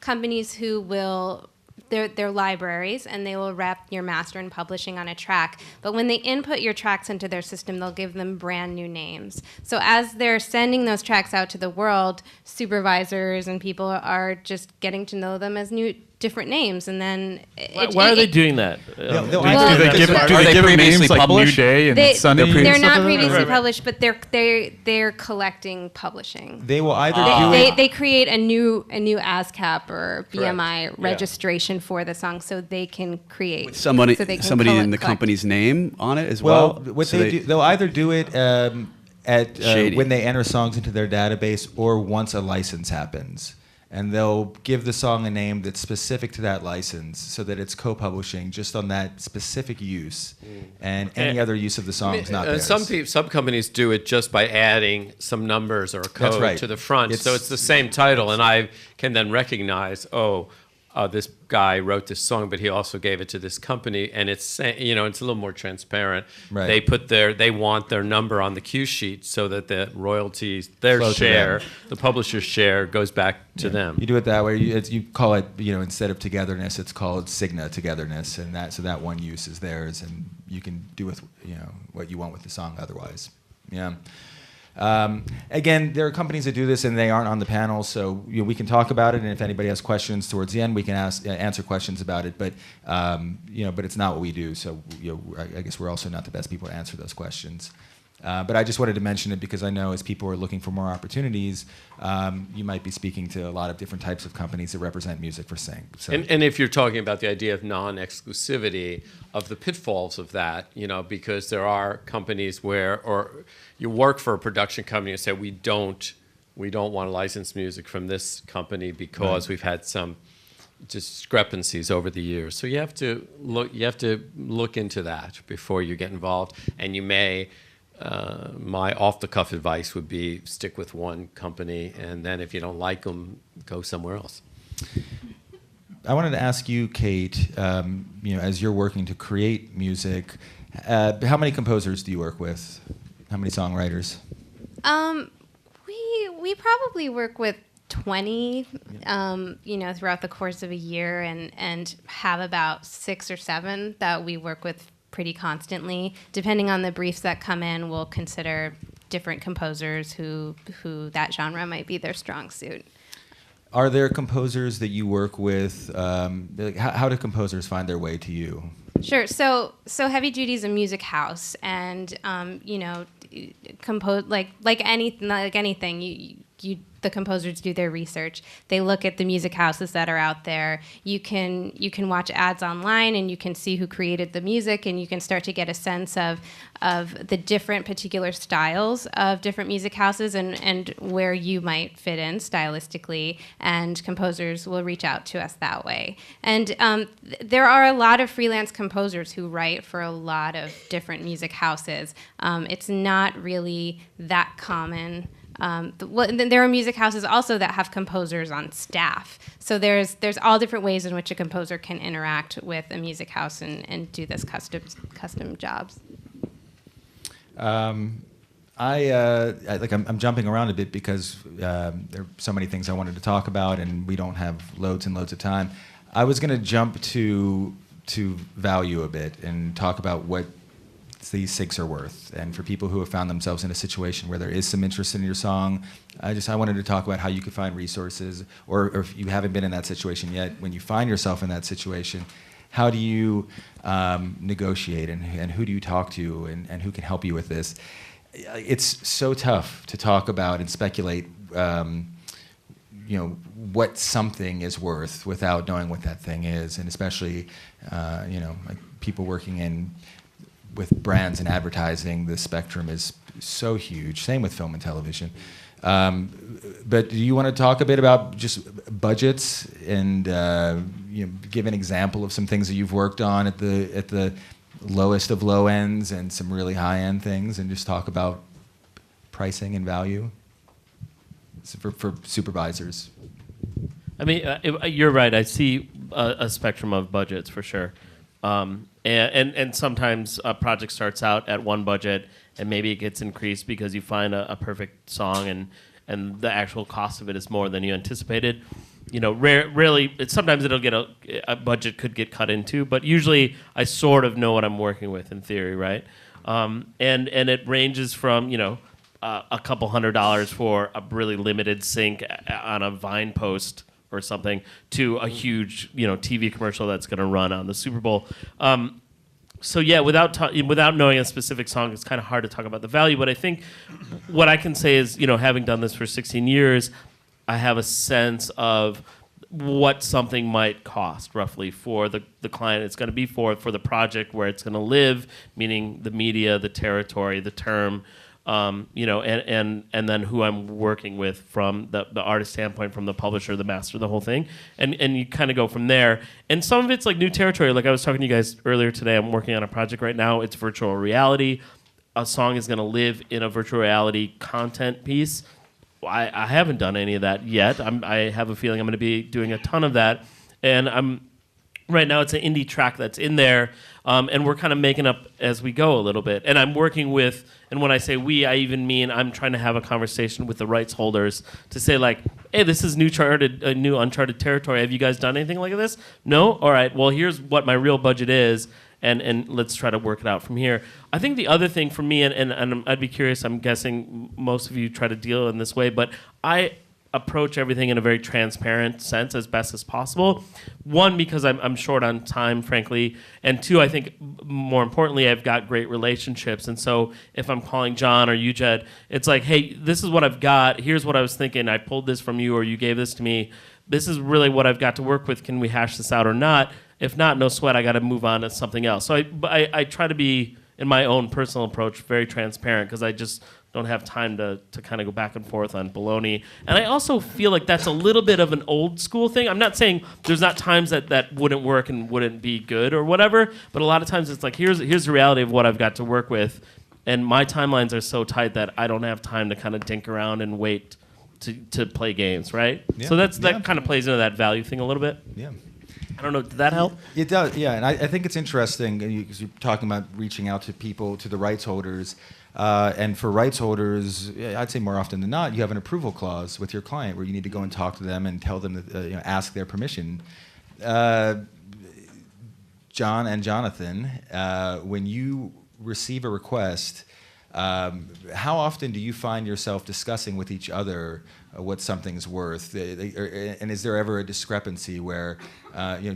companies who will. They're libraries, and they will wrap your master and publishing on a track. But when they input your tracks into their system, they'll give them brand new names. So as they're sending those tracks out to the world, supervisors and people are just getting to know them as different names, and then Why are they doing that? They'll Do either- they give Are do they they give them names previously like New published? Day and Sunny? they're not Stuff? previously Right. published, but they're collecting publishing. They will either do it. They create a new ASCAP or BMI registration for the song, so they can create Somebody so they can in the collect. company's name on it as Well, well. what So they do, they'll either do it at Shady. when they enter songs into their database, or once a license happens, and they'll give the song a name that's specific to that license, so that it's co-publishing just on that specific use, and any other use of the song is not theirs. Some companies do it just by adding some numbers or a That's code right. to the front, so It's- it's the same title, and I can then recognize, this guy wrote this song, but he also gave it to this company, and it's it's a little more transparent. Right. They want their number on the cue sheet so that the royalties, their Flow to share, them. the publisher's share, goes back to them. You do it that way. You call it, instead of togetherness, it's called Cigna togetherness, and that one use is theirs, and you can do with what you want with the song otherwise. Yeah. Again, there are companies that do this, and they aren't on the panel, so we can talk about it. And if anybody has questions towards the end, we can answer questions about it. But but it's not what we do. So I guess we're also not the best people to answer those questions. But I just wanted to mention it because I know as people are looking for more opportunities, you might be speaking to a lot of different types of companies that represent music for Sing. So. And if you're talking about the idea of non-exclusivity, of the pitfalls of that, because there are companies or you work for a production company and say, we don't want to license music from this company because we've had some discrepancies over the years. So you have to look into that before you get involved, and you may. My off-the-cuff advice would be stick with one company, and then if you don't like them, go somewhere else. I wanted to ask you, Kate, as you're working to create music, how many composers do you work with? How many songwriters? We probably work with 20, throughout the course of a year, and have about 6 or 7 that we work with pretty constantly. Depending on the briefs that come in, we'll consider different composers who that genre might be their strong suit. Are there composers that you work with? How do composers find their way to you? Sure. So Heavy Duty is a music house, and compose like anything. The composers do their research. They look at the music houses that are out there. You can watch ads online, and you can see who created the music, and you can start to get a sense of the different particular styles of different music houses and where you might fit in stylistically. And composers will reach out to us that way. And there are a lot of freelance composers who write for a lot of different music houses. It's not really that common And then there are music houses also that have composers on staff. So there's all different ways in which a composer can interact with a music house and do this custom jobs. I'm jumping around a bit because there are so many things I wanted to talk about, and we don't have loads and loads of time. I was going to jump to value a bit and talk about what these SIGs are worth. And for people who have found themselves in a situation where there is some interest in your song, I wanted to talk about how you could find resources, or if you haven't been in that situation yet, when you find yourself in that situation, how do you negotiate, and who do you talk to, and who can help you with this? It's so tough to talk about and speculate, what something is worth without knowing what that thing is, and especially, like people working with brands and advertising, the spectrum is so huge. Same with film and television. But do you want to talk a bit about just budgets and give an example of some things that you've worked on at the lowest of low ends and some really high end things, and just talk about pricing and value for supervisors? I mean, you're right. I see a spectrum of budgets for sure. And sometimes a project starts out at one budget and maybe it gets increased because you find a perfect song and the actual cost of it is more than you anticipated. Rarely, sometimes it'll get a budget could get cut into, but usually I sort of know what I'm working with in theory, right? And it ranges from, a couple $100 for a really limited sync on a Vine post or something to a huge, TV commercial that's going to run on the Super Bowl. So yeah, without knowing a specific song, it's kind of hard to talk about the value. But I think what I can say is, having done this for 16 years, I have a sense of what something might cost roughly for the client it's going to be for the project, where it's going to live, meaning the media, the territory, the term. And then who I'm working with from the artist standpoint, from the publisher, the master, the whole thing. And you kind of go from there. And some of it's like new territory. Like I was talking to you guys earlier today, I'm working on a project right now. It's virtual reality. A song is going to live in a virtual reality content piece. I haven't done any of that yet. I have a feeling I'm going to be doing a ton of that. And right now it's an indie track that's in there. And we're kind of making up as we go a little bit. And I'm working with, and when I say we, I even mean I'm trying to have a conversation with the rights holders to say like, hey, this is new uncharted territory. Have you guys done anything like this? No? All right, well, here's what my real budget is, and let's try to work it out from here. I think the other thing for me, and I'd be curious, I'm guessing most of you try to deal in this way, but I approach everything in a very transparent sense as best as possible. One, because I'm short on time, frankly, and two, I think more importantly, I've got great relationships, and so if I'm calling John or you, Jed, it's like, hey, this is what I've got, here's what I was thinking, I pulled this from you or you gave this to me, this is really what I've got to work with, can we hash this out or not? If not, no sweat, I got to move on to something else. So I try to be, in my own personal approach, very transparent, because I just don't have time to kind of go back and forth on baloney. And I also feel like that's a little bit of an old school thing. I'm not saying there's not times that wouldn't work and wouldn't be good or whatever, but a lot of times it's like, here's the reality of what I've got to work with, and my timelines are so tight that I don't have time to kind of dink around and wait to play games, right? Yeah. So that kind of plays into that value thing a little bit. Yeah. I don't know, did that help? It does, yeah. And I think it's interesting, because you're talking about reaching out to people, to the rights holders. And for rights holders, I'd say more often than not, you have an approval clause with your client where you need to go and talk to them and tell them that, ask their permission. John and Jonathan, when you receive a request, how often do you find yourself discussing with each other what something's worth? And is there ever a discrepancy where,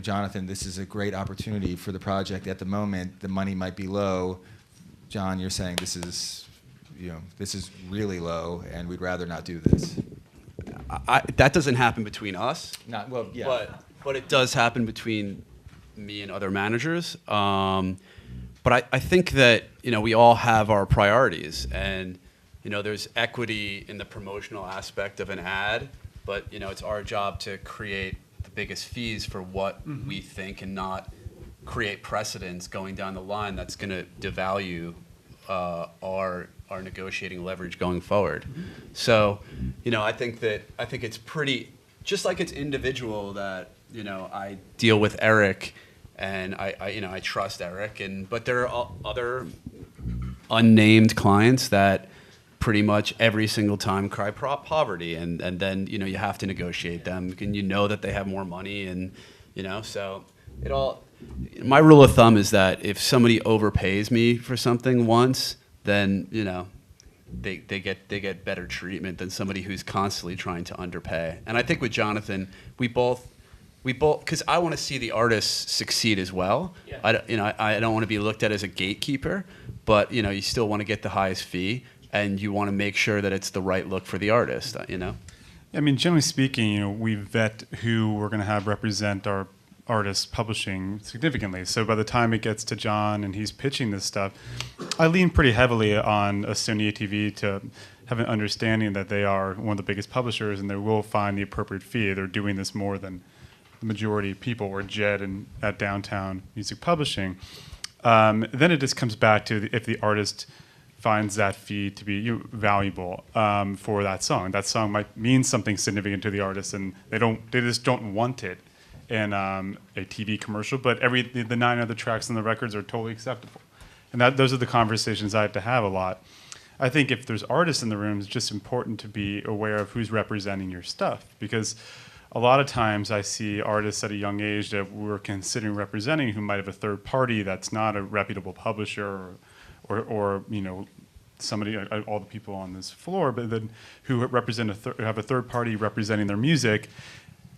Jonathan, this is a great opportunity for the project at the moment, the money might be low, John, you're saying this is really low, and we'd rather not do this. That doesn't happen between us. But it does happen between me and other managers. But I think that we all have our priorities, and there's equity in the promotional aspect of an ad, but it's our job to create the biggest fees for what we think, and not create precedents going down the line that's going to devalue our our negotiating leverage going forward. So, I think it's pretty, just like it's individual that, I deal with Eric and I trust Eric, but there are other unnamed clients that pretty much every single time cry poverty, and then you have to negotiate them, and that they have more money, and so it all. My rule of thumb is that if somebody overpays me for something once, then they get better treatment than somebody who's constantly trying to underpay. And I think with Jonathan, we both because I want to see the artists succeed as well. Yeah. I don't want to be looked at as a gatekeeper, but you still want to get the highest fee, and you want to make sure that it's the right look for the artist. I mean, generally speaking, we vet who we're going to have represent our artists publishing significantly. So by the time it gets to John and he's pitching this stuff, I lean pretty heavily on a Sony ATV to have an understanding that they are one of the biggest publishers and they will find the appropriate fee. They're doing this more than the majority of people were Jed and at Downtown Music Publishing. Then it just comes back to if the artist finds that fee to be valuable for that song. That song might mean something significant to the artist, and they just don't want it in a TV commercial. But the 9 other tracks on the records are totally acceptable, and those are the conversations I have to have a lot. I think if there's artists in the room, it's just important to be aware of who's representing your stuff, because a lot of times I see artists at a young age that we're considering representing who might have a third party that's not a reputable publisher or somebody, all the people on this floor, but then who represent have a third party representing their music,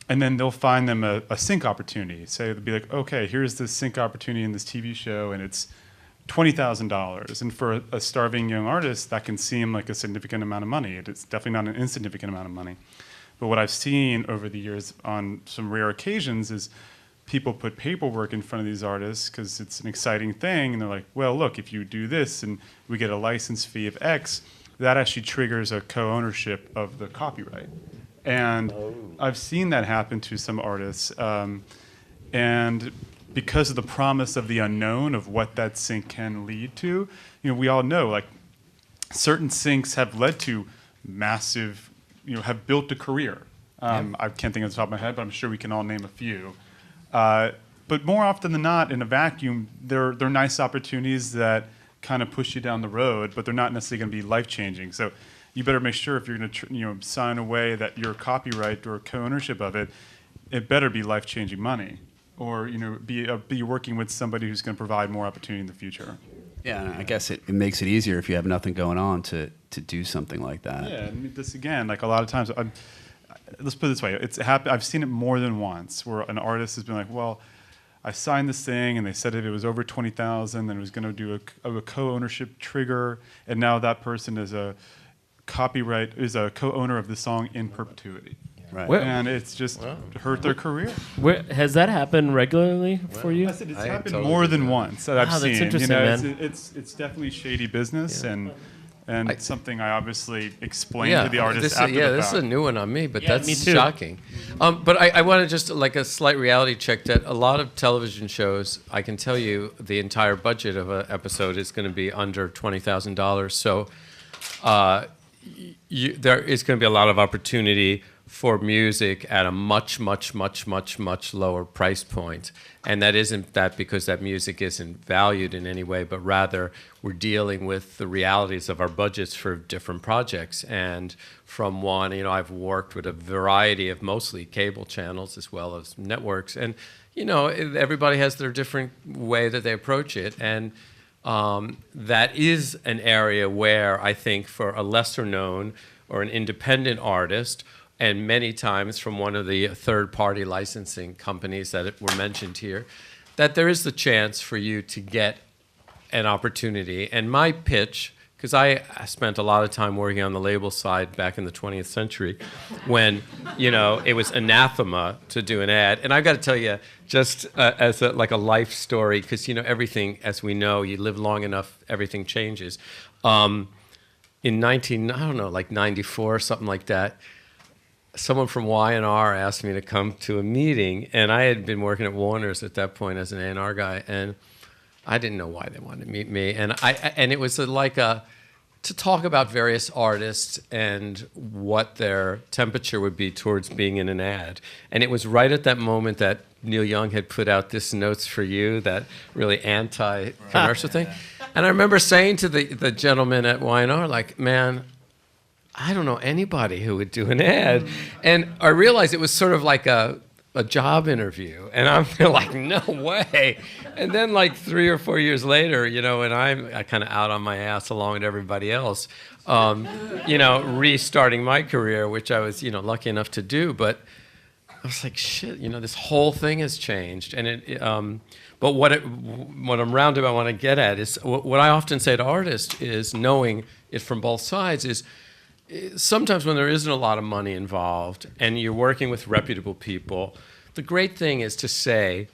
and then they'll find them a sync opportunity. Say they'll be like, okay, here's this sync opportunity in this TV show, and it's $20,000. And for a starving young artist, that can seem like a significant amount of money. It's definitely not an insignificant amount of money. But what I've seen over the years on some rare occasions is people put paperwork in front of these artists because it's an exciting thing, and they're like, well, look, if you do this and we get a license fee of X, that actually triggers a co-ownership of the copyright. And I've seen that happen to some artists. And because of the promise of the unknown of what that sync can lead to, we all know, like, certain syncs have led to massive, have built a career. I can't think of the top of my head, but I'm sure we can all name a few. But more often than not, in a vacuum, they're nice opportunities that kind of push you down the road, but they're not necessarily going to be life-changing. So you better make sure if you're going to sign away that your copyright or co-ownership of it, it better be life-changing money, or be working with somebody who's going to provide more opportunity in the future. Yeah, I guess it makes it easier if you have nothing going on to do something like that. Yeah, and this again, like a lot of times, let's put it this way: I've seen it more than once where an artist has been like, "Well, I signed this thing, and they said if it was over 20,000, then it was going to do a co-ownership trigger, and now that person is a co-owner of the song in perpetuity." Right. And it's just hurt their career. Has that happened regularly for you? I said it's happened more than once that I've seen. That's interesting, man. It's definitely shady business, and it's something I obviously explained to the artist after the fact. This is a new one on me, but that's me too. shocking. But I want to just, like, a slight reality check that a lot of television shows, I can tell you the entire budget of an episode is going to be under $20,000. So there is going to be a lot of opportunity for music at a much, much, much, much, much lower price point. And that isn't that because that music isn't valued in any way, but rather we're dealing with the realities of our budgets for different projects. And from one, I've worked with a variety of mostly cable channels as well as networks. And, everybody has their different way that they approach it. And that is an area where I think for a lesser known or an independent artist, and many times from one of the third-party licensing companies that were mentioned here, that there is the chance for you to get an opportunity. And my pitch, because I spent a lot of time working on the label side back in the 20th century when, it was anathema to do an ad. And I've got to tell you, just as a life story, because, everything, as we know, you live long enough, everything changes. In 94, something like that, someone from Y&R asked me to come to a meeting, and I had been working at Warner's at that point as an A&R guy, and I didn't know why they wanted to meet me, and it was like a to talk about various artists and what their temperature would be towards being in an ad. And it was right at that moment that Neil Young had put out this Notes for You, that really anti-commercial thing. And I remember saying to the gentleman at Y&R, like, man, I don't know anybody who would do an ad. And I realized it was sort of like a job interview. And I'm like, no way. And then like 3 or 4 years later, you know, and I'm kind of out on my ass along with everybody else, you know, restarting my career, which I was, you know, lucky enough to do. But I was like, shit, you know, this whole thing has changed. And but what I'm roundabout I want to get at is what I often say to artists is, knowing it from both sides, is sometimes when there isn't a lot of money involved and you're working with reputable people, the great thing is to say,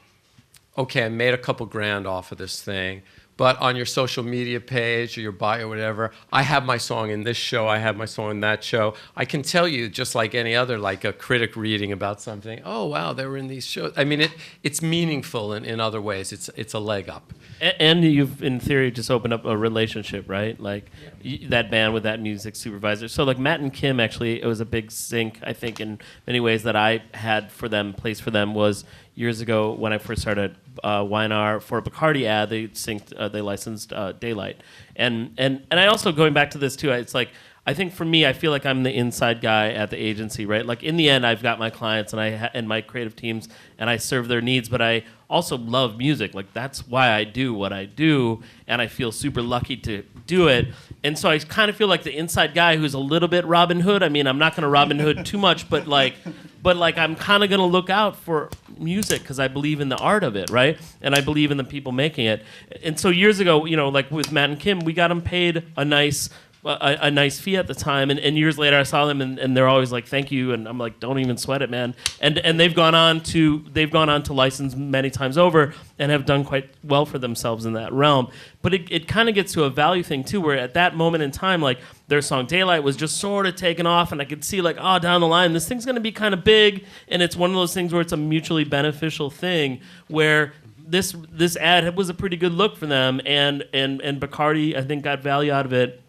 okay, I made a couple grand off of this thing, but on your social media page or your bio or whatever, I have my song in this show, I have my song in that show. I can tell you, just like any other, like a critic reading about something, oh, wow, they were in these shows. I mean, it's meaningful in other ways. It's a leg up. And you've, in theory, just opened up a relationship, right? Like that band with that music supervisor. So like Matt and Kim, actually, it was a big sync, I think, in many ways that I had for them, placed for them, was years ago when I first started Y&R for a Bacardi ad, they licensed Daylight. And I also, going back to this too, it's like, I think for me, I feel like I'm the inside guy at the agency, right? Like in the end, I've got my clients and my creative teams, and I serve their needs, but I also love music. Like that's why I do what I do, and I feel super lucky to do it. And so I kind of feel like the inside guy who's a little bit Robin Hood. I mean, I'm not going to Robin Hood too much, but I'm kind of going to look out for music because I believe in the art of it, right? And I believe in the people making it. And so years ago, you know, like with Matt and Kim, we got them paid a nice fee at the time, and years later I saw them and they're always like, thank you, and I'm like, don't even sweat it, man. And they've gone on to license many times over and have done quite well for themselves in that realm. But it kind of gets to a value thing too, where at that moment in time, like their song Daylight was just sort of taken off, and I could see like, oh, down the line this thing's gonna be kind of big, and it's one of those things where it's a mutually beneficial thing where this ad was a pretty good look for them, and Bacardi, I think, got value out of it.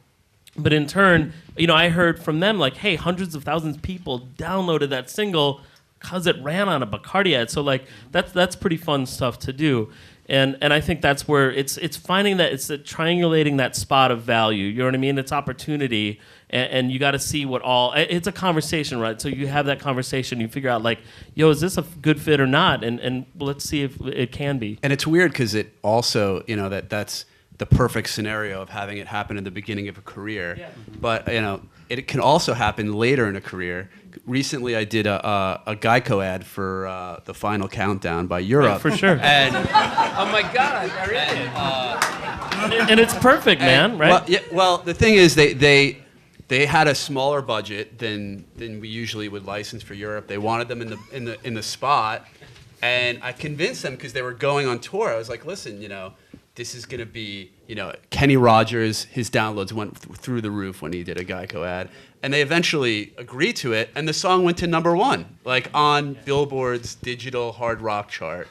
But in turn, you know, I heard from them like, hey, hundreds of thousands of people downloaded that single because it ran on a Bacardi ad. So like that's pretty fun stuff to do. And I think that's where it's finding that, it's triangulating that spot of value. You know what I mean? It's opportunity, and you got to see it's a conversation, right? So you have that conversation, you figure out like, yo, is this a good fit or not? And let's see if it can be. And it's weird because it also, you know, that's the perfect scenario of having it happen in the beginning of a career. Yeah. But, you know, it can also happen later in a career. Recently, I did a Geico ad for The Final Countdown by Europe. Yeah, for sure. And Oh my God, and it's perfect, man, right? Well, the thing is, they had a smaller budget than we usually would license for Europe. They wanted them in the spot, and I convinced them because they were going on tour. I was like, listen, you know, this is going to be, you know, Kenny Rogers, his downloads went through the roof when he did a Geico ad. And they eventually agreed to it, and the song went to #1, like on Billboard's digital hard rock chart.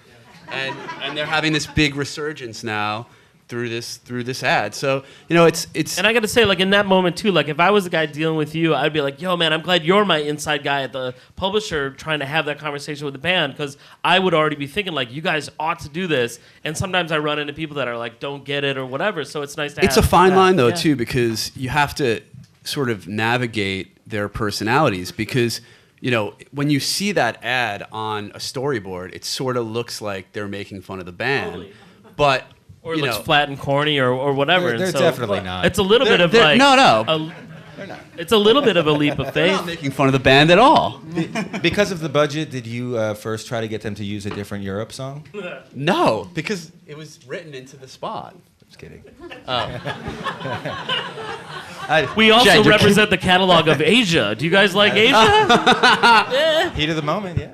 And they're having this big resurgence now through this ad. So, you know, it's And I got to say, like, in that moment too, like if I was the guy dealing with you, I'd be like, yo, man, I'm glad you're my inside guy at the publisher trying to have that conversation with the band, because I would already be thinking like, you guys ought to do this. And sometimes I run into people that are like, don't get it or whatever. So it's nice to It's have a fine that. line though, Yeah. too, because you have to sort of navigate their personalities, because, you know, when you see that ad on a storyboard, it sort of looks like they're making fun of the band. Totally. But Or it you looks know, flat and corny or whatever. They're and so definitely not. It's a little bit of they're- like no. it's a little bit of a leap of they're faith. not making fun of the band at all. Because of the budget, did you first try to get them to use a different Europe song? No, because it was written into the spot. Just kidding. We also Jed, you're represent the catalog of Asia. Do you guys like Asia? Heat of the moment, yeah.